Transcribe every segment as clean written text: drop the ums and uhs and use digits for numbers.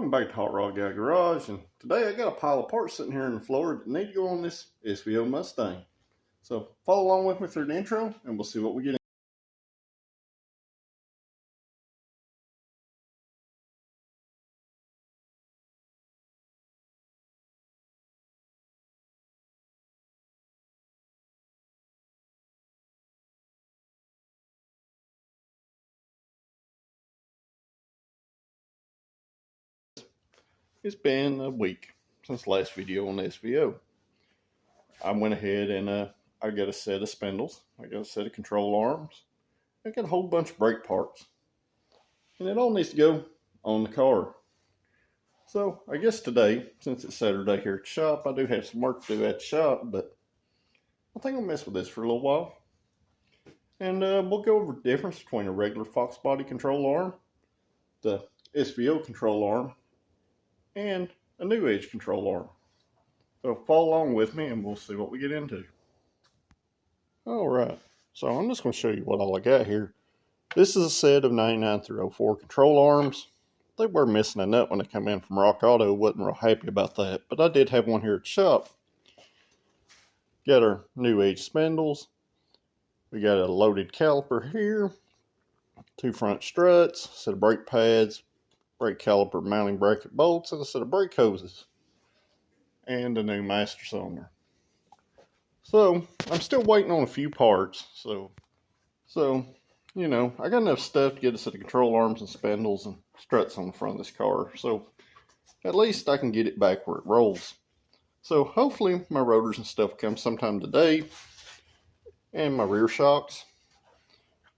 Welcome back to Hotrodguygarage, and today I got a pile of parts sitting here on the floor that need to go on this SVO Mustang. So follow along with me through the intro and we'll see what we get in. It's been a week since the last video on the SVO. I went ahead and I got a set of spindles, I got a set of control arms, I got a whole bunch of brake parts. And it all needs to go on the car. So I guess today, since it's Saturday here at the shop, I do have some work to do at the shop, but I think I'll mess with this for a little while. And we'll go over the difference between a regular foxbody control arm, the SVO control arm, and a new age control arm. So follow along with me and we'll see what we get into. Alright, so I'm just going to show you what all I got here. This is a set of 99 through 04 control arms. They were missing a nut when they come in from Rock Auto. Wasn't real happy about that, but I did have one here at the shop. Got our new age spindles. We got a loaded caliper here, two front struts, set of brake pads, brake caliper mounting bracket bolts, and a set of brake hoses, and a new master cylinder. So I'm still waiting on a few parts. So you know, I got enough stuff to get a set of control arms and spindles and struts on the front of this car. So at least I can get it back where it rolls. So hopefully my rotors and stuff come sometime today, and my rear shocks,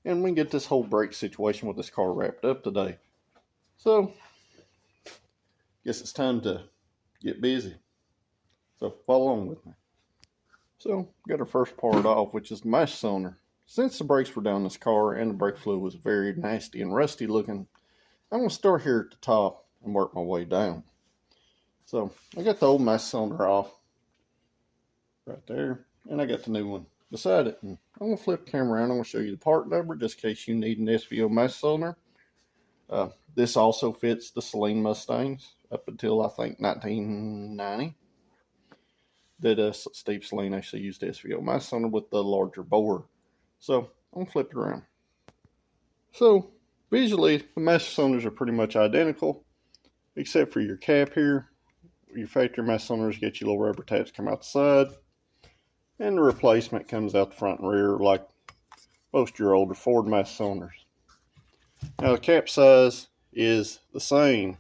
and we can get this whole brake situation with this car wrapped up today. So guess it's time to get busy. So follow along with me. So got our first part off, which is the master cylinder. Since the brakes were down this car and the brake fluid was very nasty and rusty looking, I'm going to start here at the top and work my way down. So I got the old master cylinder off right there, and I got the new one beside it. And I'm going to flip the camera around. I'm going to show you the part number just in case you need an SVO master cylinder. This also fits the Saleen Mustangs up until I think 1990. That Steve Saleen actually used SVO master cylinder with the larger bore. So I'm going to flip it around. So visually, the master cylinders are pretty much identical, except for your cap here. Your factory master cylinders get your little rubber tabs come out the side, and the replacement comes out the front and rear like most of your older Ford master cylinders. Now the cap size is the same.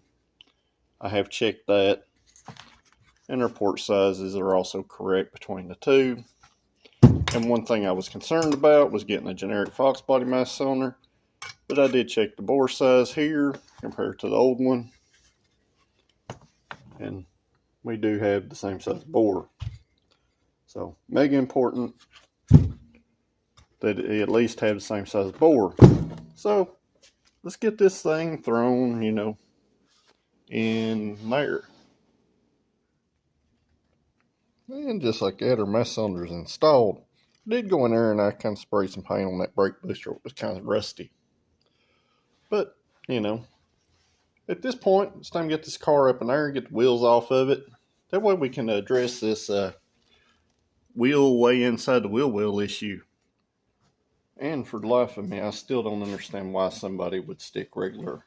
I have checked that, and their port sizes are also correct between the two. And one thing I was concerned about was getting a generic foxbody master cylinder, but I did check the bore size here compared to the old one, and we do have the same size bore. So mega important that it at least have the same size bore. So let's get this thing thrown, you know, in there. And just like that, our master cylinder is installed. I did go in there and I kind of sprayed some paint on that brake booster. It was kind of rusty. But, you know, at this point, it's time to get this car up in there and get the wheels off of it. That way we can address this wheel way inside the wheel well issue. And for the life of me, I still don't understand why somebody would stick regular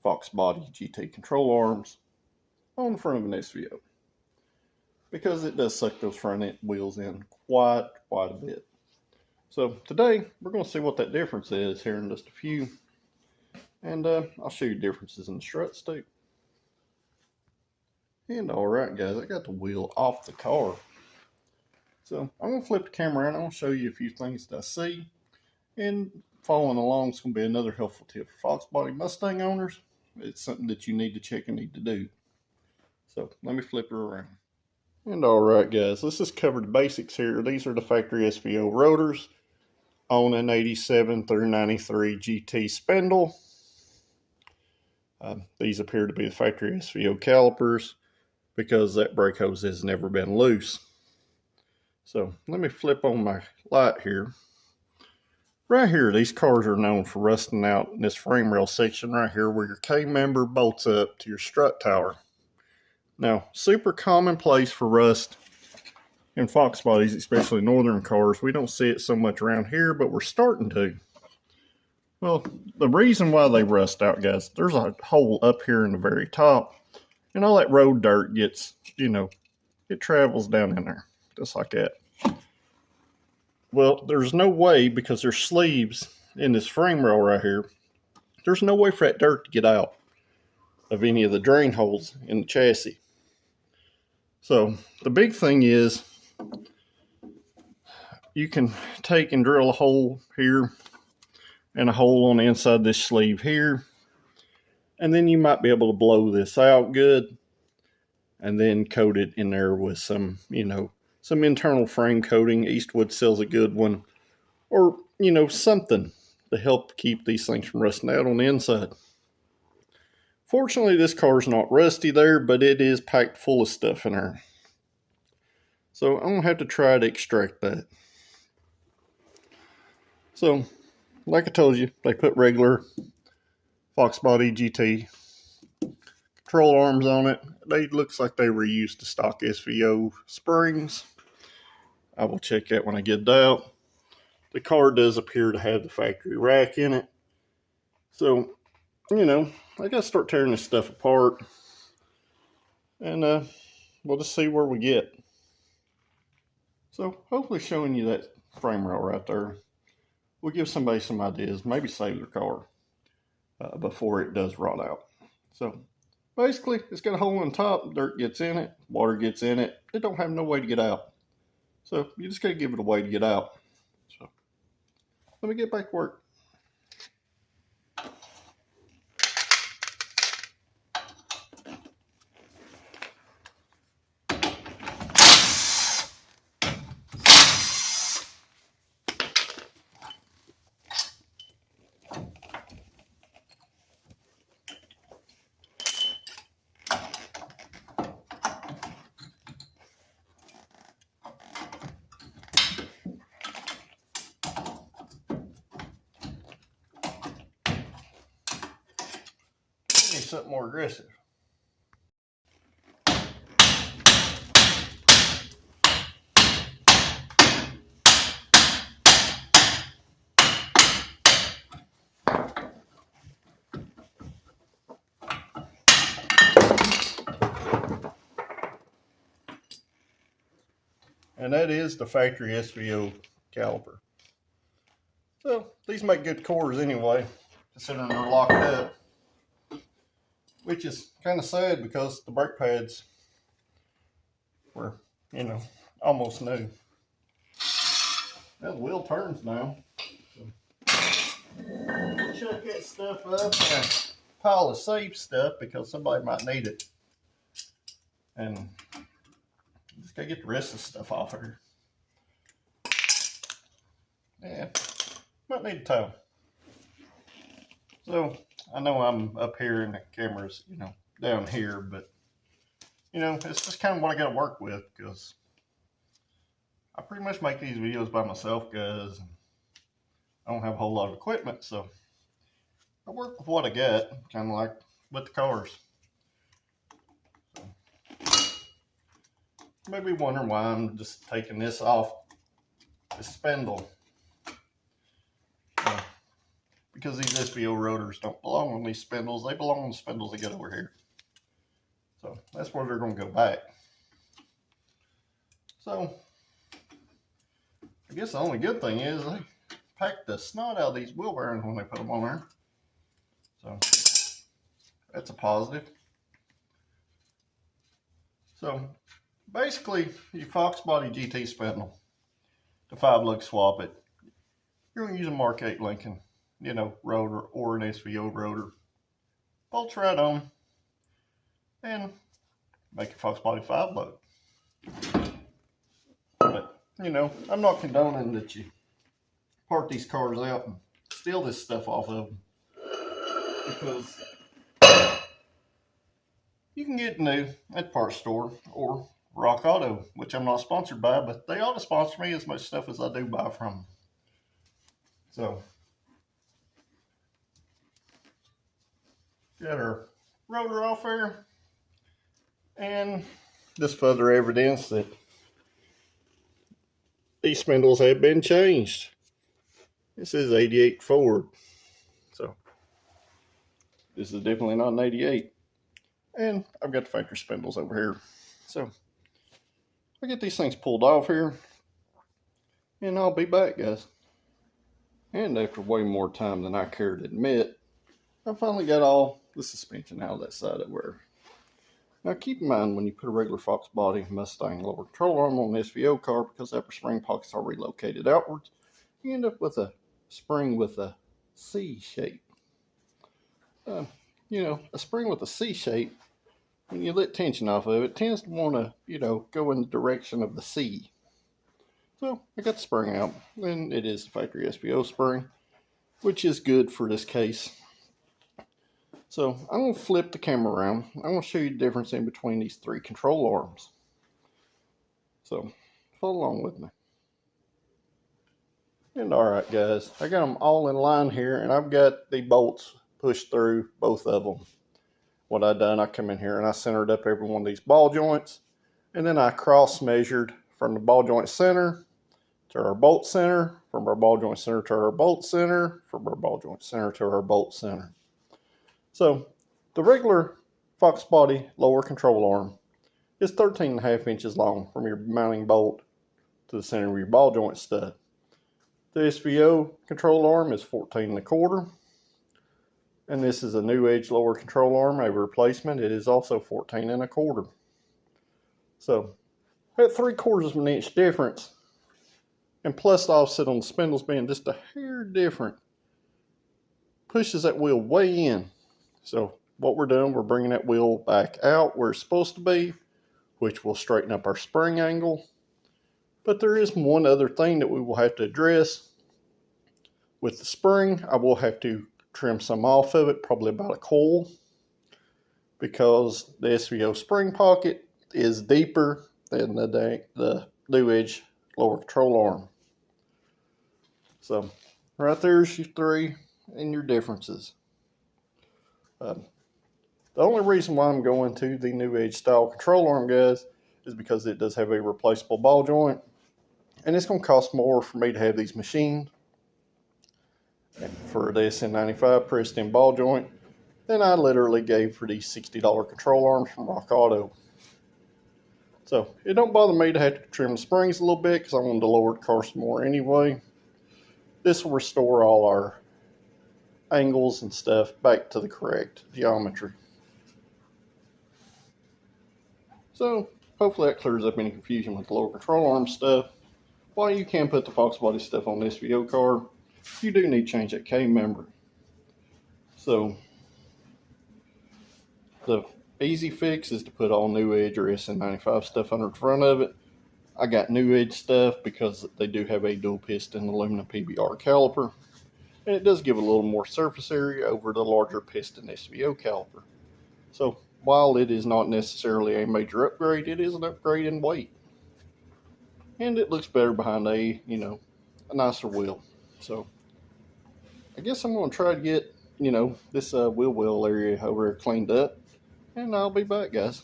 foxbody GT control arms on the front of an SVO. Because it does suck those front end wheels in quite a bit. So today we're going to see what that difference is here in just a few, and I'll show you differences in the struts too. And alright guys, I got the wheel off the car. So I'm going to flip the camera around. I'm going to show you a few things that I see, and following along is going to be another helpful tip for foxbody Mustang owners. It's something that you need to check and need to do. So let me flip it around. And alright guys, let's just cover the basics here. These are the factory SVO rotors on an 87 through 93 GT spindle. These appear to be the factory SVO calipers because that brake hose has never been loose. So let me flip on my light here. Right here, these cars are known for rusting out in this frame rail section right here where your K-member bolts up to your strut tower. Now, super commonplace for rust in fox bodies, especially northern cars. We don't see it so much around here, but we're starting to. Well, the reason why they rust out, guys, there's a hole up here in the very top, and all that road dirt gets, it travels down in there, just like that. Well, there's no way, because there's sleeves in this frame rail right here, there's no way for that dirt to get out of any of the drain holes in the chassis. So the big thing is you can take and drill a hole here and a hole on the inside of this sleeve here, and then you might be able to blow this out good and then coat it in there with some, some internal frame coating. Eastwood sells a good one, or, something to help keep these things from rusting out on the inside. Fortunately, this car is not rusty there, but it is packed full of stuff in there. So I'm going to have to try to extract that. So, like I told you, they put regular foxbody GT control arms on it. They looks like they reused the stock SVO springs. I will check that when I get it out. The car does appear to have the factory rack in it. So, I got to start tearing this stuff apart. And we'll just see where we get. So, hopefully showing you that frame rail right there will give somebody some ideas. Maybe save their car before it does rot out. So, basically, it's got a hole in the top. Dirt gets in it. Water gets in it. It don't have no way to get out. So, you just got to give it a way to get out. So, let me get back to work. Something more aggressive. And that is the factory SVO caliper. So these make good cores anyway, considering they're locked up. Which is kind of sad because the brake pads were, almost new. Well, the wheel turns now. So, chuck that stuff up in a pile of safe stuff because somebody might need it. And just gotta get the rest of the stuff off here. Yeah, might need a towel. So, I know I'm up here and the camera's, down here, but, it's just kind of what I got to work with because I pretty much make these videos by myself, guys. And I don't have a whole lot of equipment, so I work with what I got, kind of like with the cars. So, you may be wondering why I'm just taking this off the spindle. Because these SVO rotors don't belong on these spindles. They belong on the spindles that get over here. So that's where they're going to go back. So I guess the only good thing is they pack the snot out of these wheel bearings when they put them on there. So that's a positive. So basically, your foxbody GT spindle, the 5-lug swap it, you're going to use a Mark 8 Lincoln, rotor or an SVO rotor. Bolts right on and make your foxbody 5-lug. But, I'm not condoning that you part these cars out and steal this stuff off of them, because you can get new at the parts store or Rock Auto, which I'm not sponsored by, but they ought to sponsor me as much stuff as I do buy from them. So, got our rotor off there, and just further evidence that these spindles have been changed. This is 88 Ford, so this is definitely not an 88. And I've got the factory spindles over here. So I'll get these things pulled off here, and I'll be back, guys. And after way more time than I care to admit, I finally got all the suspension out of that side of where. Now keep in mind, when you put a regular fox body Mustang lower control arm on an SVO car, because upper spring pockets are relocated outwards, you end up with a spring with a C shape. You know, a spring with a C shape, when you let tension off of it, tends to want to, you know, go in the direction of the C. So I got the spring out, and it is the factory SVO spring, which is good for this case. So I'm going to flip the camera around. I'm going to show you the difference in between these three control arms. So follow along with me. And alright guys, I got them all in line here, and I've got the bolts pushed through both of them. What I done, I come in here and I centered up every one of these ball joints, and then I cross measured from the ball joint center to our bolt center, from our ball joint center to our bolt center, from our ball joint center to our bolt center. So the regular fox body lower control arm is 13.5 inches long from your mounting bolt to the center of your ball joint stud. The SVO control arm is 14.25. And this is a new edge lower control arm, a replacement. It is also 14.25. So that 3/4 of an inch difference, and plus the offset on the spindles being just a hair different, pushes that wheel way in. So what we're doing, we're bringing that wheel back out where it's supposed to be, which will straighten up our spring angle. But there is one other thing that we will have to address. With the spring, I will have to trim some off of it, probably about a coil, because the SVO spring pocket is deeper than the new edge lower control arm. So right there's your three and your differences. The only reason why I'm going to the new edge style control arm, guys, is because it does have a replaceable ball joint, and it's going to cost more for me to have these machined and for the SN95 pressed in ball joint than I literally gave for these $60 control arms from Rock Auto. So it don't bother me to have to trim the springs a little bit, because I wanted to lower the car some more anyway. This will restore all our angles and stuff back to the correct geometry. So hopefully that clears up any confusion with the lower control arm stuff. While you can put the fox body stuff on the SVO car, you do need to change that K member. So the easy fix is to put all new edge or SN95 stuff under the front of it. I got new edge stuff because they do have a dual piston aluminum PBR caliper, and it does give a little more surface area over the larger piston SVO caliper. So while it is not necessarily a major upgrade, it is an upgrade in weight, and it looks better behind a nicer wheel. So I guess I'm going to try to get this wheel well area over here cleaned up, and I'll be back, guys.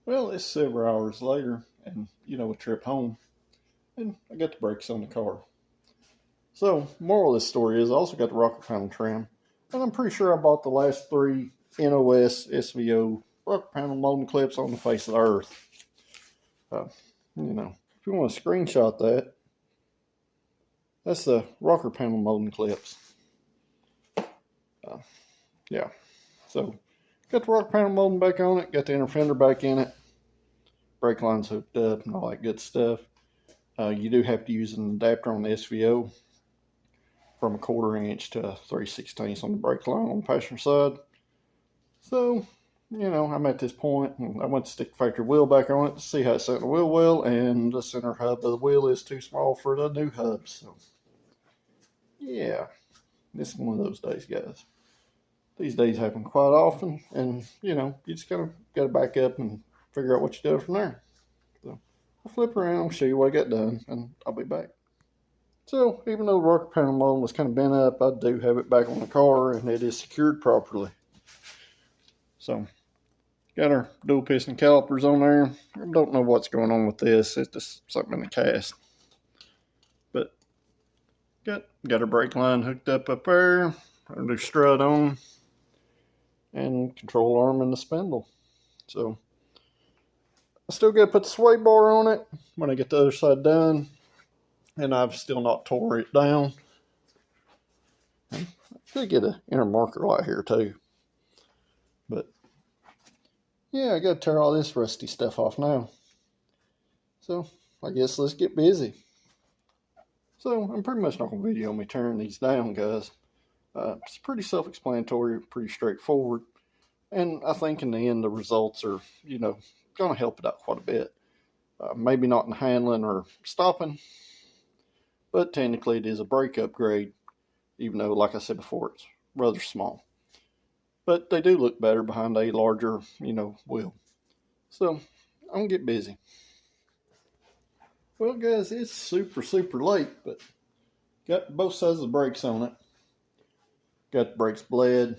Well, it's several hours later, and a trip home, and I got the brakes on the car. So moral of this story is I also got the rocker panel trim, and I'm pretty sure I bought the last 3 NOS SVO rocker panel molding clips on the face of the earth. If you want to screenshot that, that's the rocker panel molding clips. Yeah, so got the rocker panel molding back on it, got the inner fender back in it, brake lines hooked up and all that good stuff. You do have to use an adapter on the SVO from a 1/4 inch to 3/16 on the brake line on the passenger side. So, I'm at this point, and I went to stick the factory wheel back on it to see how it sat in the wheel well, and the center hub of the wheel is too small for the new hub. So, yeah, this is one of those days, guys. These days happen quite often, and, you just kind of got to back up and figure out what you do from there. So, I'll flip around, show you what I got done, and I'll be back. So even though the rocker panel molding was kind of bent up, I do have it back on the car and it is secured properly. So got our dual piston calipers on there. I don't know what's going on with this. It's just something in the cast. But got our brake line hooked up there. Our new strut on. And control arm and the spindle. So I still got to put the sway bar on it when I get the other side done. And I've still not tore it down. I should get an inner marker light here too. But yeah, I got to tear all this rusty stuff off now. So I guess let's get busy. So I'm pretty much not going to video me tearing these down, guys. It's pretty self-explanatory, pretty straightforward. And I think in the end the results are, going to help it out quite a bit. Maybe not in handling or stopping, but technically it is a brake upgrade, even though, like I said before, it's rather small. But they do look better behind a larger, wheel. So I'm going to get busy. Well, guys, it's super, super late, but got both sides of the brakes on it. Got the brakes bled.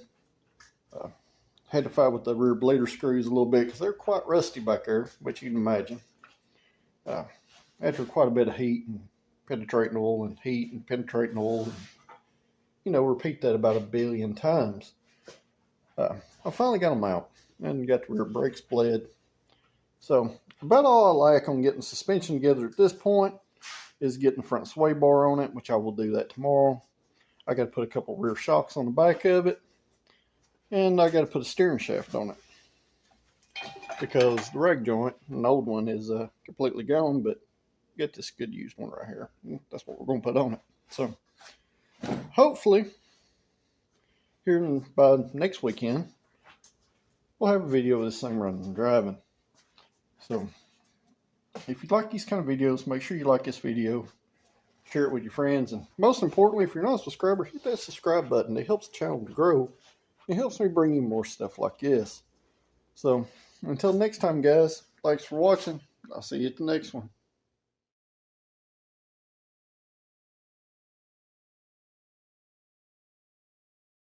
Had to fight with the rear bleeder screws a little bit because they're quite rusty back there, which you can imagine. After quite a bit of heat and penetrating oil and heat and penetrating oil, and, repeat that about 1 billion times. I finally got them out and got the rear brakes bled. So about all I lack on getting suspension together at this point is getting the front sway bar on it, which I will do that tomorrow. I got to put a couple rear shocks on the back of it. And I got to put a steering shaft on it. Because the rag joint, an old one, is completely gone, but get this good used one right here. That's what we're going to put on it. So hopefully, here by next weekend, we'll have a video of this thing running and driving. So if you like these kind of videos, make sure you like this video, share it with your friends, and most importantly, if you're not a subscriber, hit that subscribe button. It helps the channel grow. It helps me bring you more stuff like this. So until next time, guys, thanks for watching. I'll see you at the next one.